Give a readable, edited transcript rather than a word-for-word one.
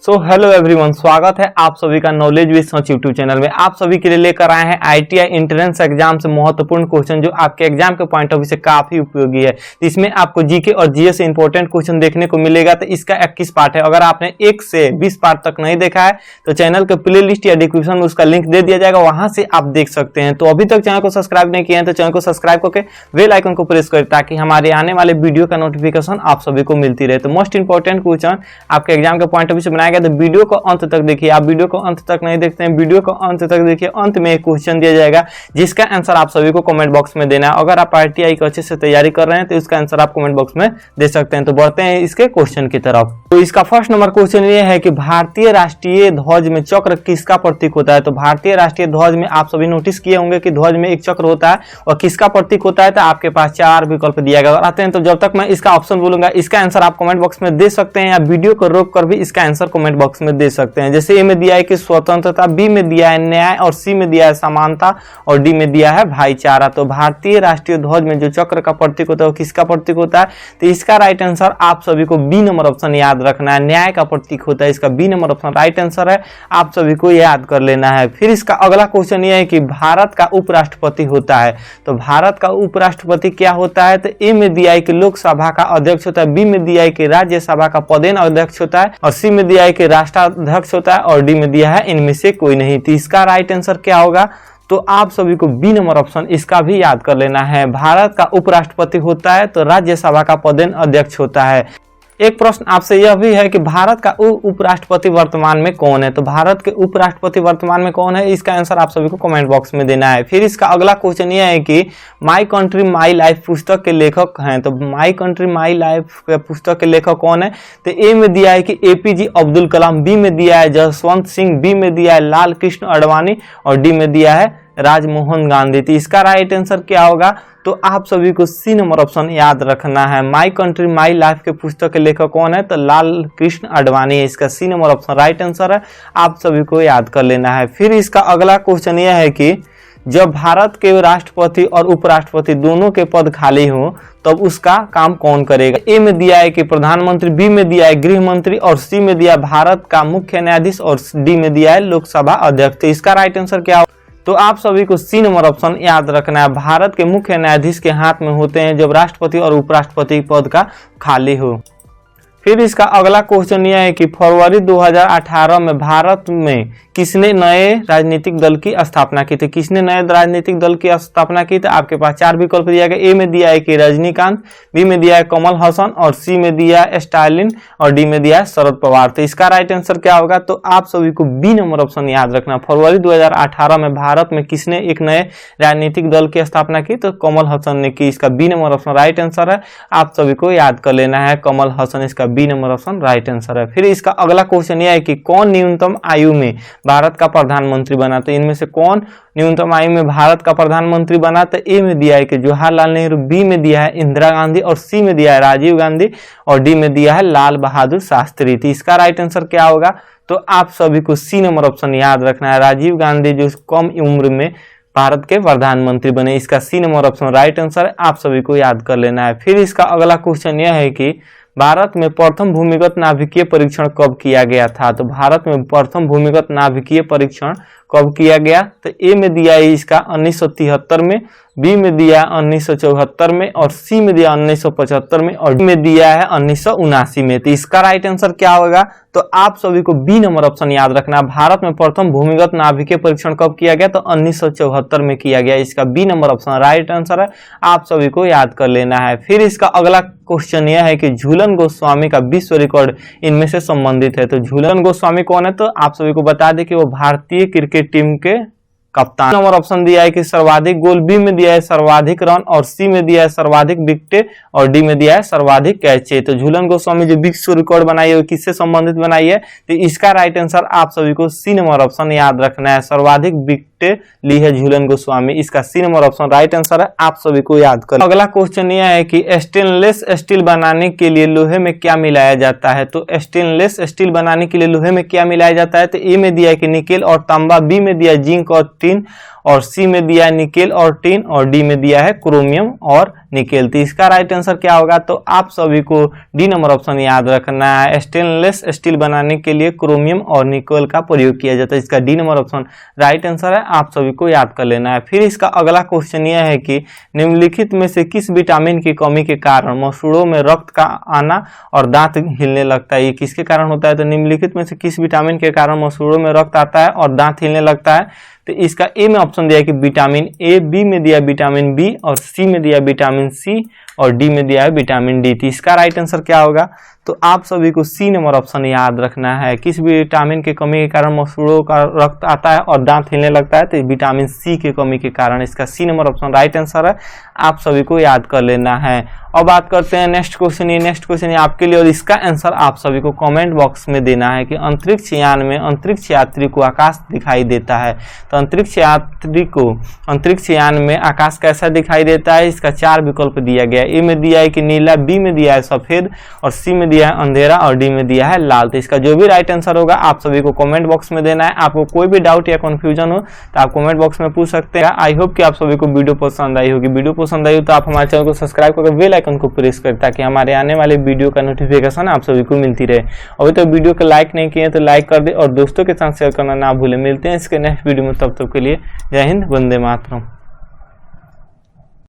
Hello everyone, स्वागत है आप सभी का knowledge with such YouTube channel में। आप सभी के लिए लेकर आए हैं आईटीआई एंट्रेंस एग्जाम से महत्वपूर्ण क्वेश्चन जो आपके एग्जाम के पॉइंट ऑफ व्यू से काफी उपयोगी है। इसमें आपको जीके और जीएस से इंपॉर्टेंट क्वेश्चन देखने को मिलेगा। तो इसका 21 पार्ट है। अगर आपने 1 से 20 पार्ट तक नहीं देखा है तो चैनल के प्ले लिस्ट या डिस्क्रिप्शन में उसका लिंक दे दिया जाएगा, वहां से आप देख सकते हैं। तो अभी तक चैनल को सब्सक्राइब नहीं किया है तो चैनल को सब्सक्राइब करके बेल आइकन को प्रेस करें ताकि हमारे आने वाले वीडियो का नोटिफिकेशन आप सभी को मिलती रहे। तो मोस्ट इंपॉर्टेंट क्वेश्चन आपके एग्जाम के पॉइंट ऑफ व्यू से बनाया गया। तो वीडियो को अंत तक देखिए। आप वीडियो को अंत तक नहीं देखते हैं, वीडियो को अंत तक देखिए। अंत में एक क्वेश्चन दिया जाएगा जिसका आंसर आप सभी को कमेंट बॉक्स में देना है। अगर आप आईटीआई की अच्छे से तैयारी कर रहे हैं तो इसका आंसर आप कमेंट बॉक्स में दे सकते हैं। तो बढ़ते हैं इसके क्वेश्चन की तरफ। तो इसका फर्स्ट नंबर क्वेश्चन ये है कि भारतीय राष्ट्रीय ध्वज में चक्र किसका प्रतीक होता है। तो भारतीय राष्ट्रीय ध्वज में आप सभी नोटिस किए होंगे कि ध्वज में एक चक्र होता है और किसका प्रतीक होता है। तो आपके पास 4 विकल्प दिया गया आते हैं। तो जब तक मैं इसका ऑप्शन बोलूंगा इसका आंसर आप कमेंट बॉक्स में दे सकते हैं या वीडियो को रोक कर भी इसका आंसर कमेंट बॉक्स में दे सकते हैं। जैसे ए में दिया है कि स्वतंत्रता, बी में दिया है न्याय और सी में दिया है समानता और डी में दिया है भाईचारा। तो भारतीय राष्ट्रीय ध्वज में जो चक्र का प्रतीक होता है वो किसका प्रतीक होता है। तो इसका राइट आंसर आप सभी को बी नंबर ऑप्शन याद रखना है, न्याय का प्रतीक होता है। इसका B number option right answer है, आप सभी को याद कर लेना है। फिर इसका अगला क्वेश्चन ये है कि भारत का उपराष्ट्रपति होता है। तो भारत का उपराष्ट्रपति क्या होता है। तो ए में दिया है कि लोकसभा का अध्यक्ष होता है, बी में दिया है कि राज्यसभा का पदेन अध्यक्ष होता है और सी में दिया है कि राष्ट्राध्यक्ष होता है और डी में दिया है इनमें से कोई नहीं। तो इसका राइट आंसर क्या होगा। तो आप सभी को बी नंबर ऑप्शन इसका भी याद कर लेना है। भारत का उपराष्ट्रपति होता है तो राज्यसभा का पदेन अध्यक्ष होता है। एक प्रश्न आपसे यह भी है कि भारत का उपराष्ट्रपति वर्तमान में कौन है। तो भारत के उपराष्ट्रपति वर्तमान में कौन है, इसका आंसर आप सभी को कमेंट बॉक्स में देना है। फिर इसका अगला क्वेश्चन यह है कि माई कंट्री माई लाइफ पुस्तक के लेखक हैं। तो माई कंट्री माई लाइफ पुस्तक के लेखक कौन है। तो ए में दिया है कि एपीजे अब्दुल कलाम, बी में दिया है जसवंत सिंह, बी में दिया है लाल कृष्ण आडवाणी और डी में दिया है राजमोहन गांधी। तो इसका राइट आंसर क्या होगा। तो आप सभी को सी नंबर ऑप्शन याद रखना है। माई कंट्री माई लाइफ के पुस्तक के लेखक कौन है। तो लाल कृष्ण आडवाणी है, इसका C number option right answer है, आप सभी को याद कर लेना है। फिर इसका अगला क्वेश्चन यह है कि जब भारत के राष्ट्रपति और उपराष्ट्रपति दोनों के पद खाली हो तब उसका काम कौन करेगा। ए में दिया है कि प्रधानमंत्री, बी में दिया है गृह मंत्री और सी में दिया भारत का मुख्य न्यायाधीश और डी में दिया है लोकसभा अध्यक्ष। तो इसका राइट आंसर क्या होगा। तो आप सभी को सी नंबर ऑप्शन याद रखना है। भारत के मुख्य न्यायाधीश के हाथ में होते हैं जब राष्ट्रपति और उपराष्ट्रपति पद का खाली हो। फिर इसका अगला क्वेश्चन यह है कि फरवरी 2018 में भारत में किसने नए राजनीतिक दल की स्थापना की थी। किसने नए राजनीतिक दल की स्थापना की। तो आपके पास 4 विकल्प दिया गया। ए में दिया है कि रजनीकांत, बी में दिया है कमल हसन और सी में दिया है स्टालिन और डी में दिया है शरद पवार। तो इसका राइट आंसर क्या होगा। तो आप सभी को बी नंबर ऑप्शन याद रखना। फरवरी 2018 में भारत में किसने एक नए राजनीतिक दल की स्थापना की। तो कमल हसन ने की, इसका B number option right answer है, आप सभी को याद कर लेना है कमल हसन, इसका B number option right answer है। फिर इसका अगला क्वेश्चन यह है कि कौन न्यूनतम आयु में भारत का प्रधानमंत्री बना। तो इनमें से कौन न्यूनतम आयु में भारत का प्रधानमंत्री बना। तो ए में दिया है कि जवाहरलाल नेहरू, बी में दिया है इंदिरा गांधी और सी में दिया है राजीव गांधी और डी में दिया है लाल बहादुर शास्त्री। तो इसका राइट आंसर क्या होगा। तो आप सभी को सी नंबर ऑप्शन याद रखना है। राजीव गांधी जो कम उम्र में भारत के प्रधानमंत्री बने, इसका C number option right answer है, आप सभी को याद कर लेना है। फिर इसका अगला क्वेश्चन यह है कि भारत में प्रथम भूमिगत नाभिकीय परीक्षण कब किया गया था। तो भारत में प्रथम भूमिगत नाभिकीय परीक्षण कब किया गया। तो ए में दिया है इसका 1973 में, बी में दिया है 1974 में और सी में दिया 1975 में और डी में दिया है 1979 में। तो इसका राइट आंसर क्या होगा। तो आप सभी को बी नंबर ऑप्शन याद रखना है। भारत में प्रथम भूमिगत नाभिकीय परीक्षण कब किया गया। तो 1974 में किया गया, इसका B number option right answer है, आप सभी को याद कर लेना है। फिर इसका अगला क्वेश्चन यह है कि झूलन गोस्वामी का विश्व रिकॉर्ड इनमें से संबंधित है। तो झूलन गोस्वामी कौन है। तो आप सभी को बता दें कि वो भारतीय क्रिकेट टीम के कप्तान। नंबर ऑप्शन दिया है कि सर्वाधिक गोल, बी में दिया है सर्वाधिक रन और सी में दिया है सर्वाधिक विकेट और डी में दिया है सर्वाधिक कैचे। तो झूलन गोस्वामी जो विश्व रिकॉर्ड बनाई है वो किससे संबंधित बनाई है। तो इसका राइट आंसर आप सभी को सी नंबर ऑप्शन याद रखना है। सर्वाधिक विकेट टेस्ट ली है झूलन गोस्वामी। इसका C number option right answer है, आप सभी को याद कर। अगला क्वेश्चन यह है कि स्टेनलेस स्टील बनाने के लिए लोहे में क्या मिलाया जाता है। तो स्टेनलेस स्टील बनाने के लिए लोहे में क्या मिलाया जाता है, तो ए में दिया है कि निकेल और तांबा, बी में दिया है जिंक और टिन, और सी में दिया है निकेल और टिन, और डी में दिया है क्रोमियम और निकेल। तो इसका राइट आंसर क्या होगा, तो आप सभी को डी नंबर ऑप्शन याद रखना है। स्टेनलेस स्टील बनाने के लिए क्रोमियम और निकेल का प्रयोग किया जाता है। इसका D number option right answer है, आप सभी को याद कर लेना है। फिर इसका अगला क्वेश्चन यह है कि निम्नलिखित में से किस विटामिन की कमी के कारण मसूड़ों में रक्त का आना और दांत हिलने लगता है। ये किसके कारण होता है, तो निम्नलिखित में से किस विटामिन के कारण मसूड़ों में रक्त आता है और दांत हिलने लगता है। तो इसका ए में ऑप्शन दिया है कि विटामिन ए, बी में दिया विटामिन बी, और सी में दिया विटामिन सी, और डी में दिया है विटामिन डी। तो इसका राइट आंसर क्या होगा, तो आप सभी को सी नंबर ऑप्शन याद रखना है। किस विटामिन की कमी के कारण मसूड़ों का रक्त आता है और दांत हिलने लगता है, तो विटामिन सी की कमी के कारण। इसका C number option right answer है, आप सभी को याद कर लेना है। और बात करते हैं नेक्स्ट क्वेश्चन। ये नेक्स्ट क्वेश्चन है आपके लिए और इसका आंसर आप सभी को कमेंट बॉक्स में देना है कि अंतरिक्ष यान में अंतरिक्ष यात्री को आकाश दिखाई देता है। तो अंतरिक्ष यात्री को अंतरिक्ष यान में आकाश कैसा दिखाई देता है, इसका 4 विकल्प दिया गया है। ए में दिया है कि नीला, बी में दिया है सफेद, और सी में दिया है अंधेरा, और डी में दिया है लाल। तो इसका जो भी राइट आंसर होगा आप सभी को कमेंट बॉक्स में देना है। आपको कोई भी डाउट या कंफ्यूजन हो तो आप कमेंट बॉक्स में पूछ सकते हैं। आई होप कि आप सभी को वीडियो पसंद आई होगी। वीडियो पसंद आई हो तो आप हमारे चैनल को सब्सक्राइब करके बेल आइकन को प्रेस करें ताकि हमारे आने वाले वीडियो का नोटिफिकेशन आप सभी को मिलती रहे। अभी तो वीडियो को लाइक नहीं किए तो लाइक कर दे और दोस्तों के साथ शेयर करना ना भूलें। मिलते हैं इसके नेक्स्ट वीडियो में, तब तक के लिए जय हिंद, वंदे मातरम।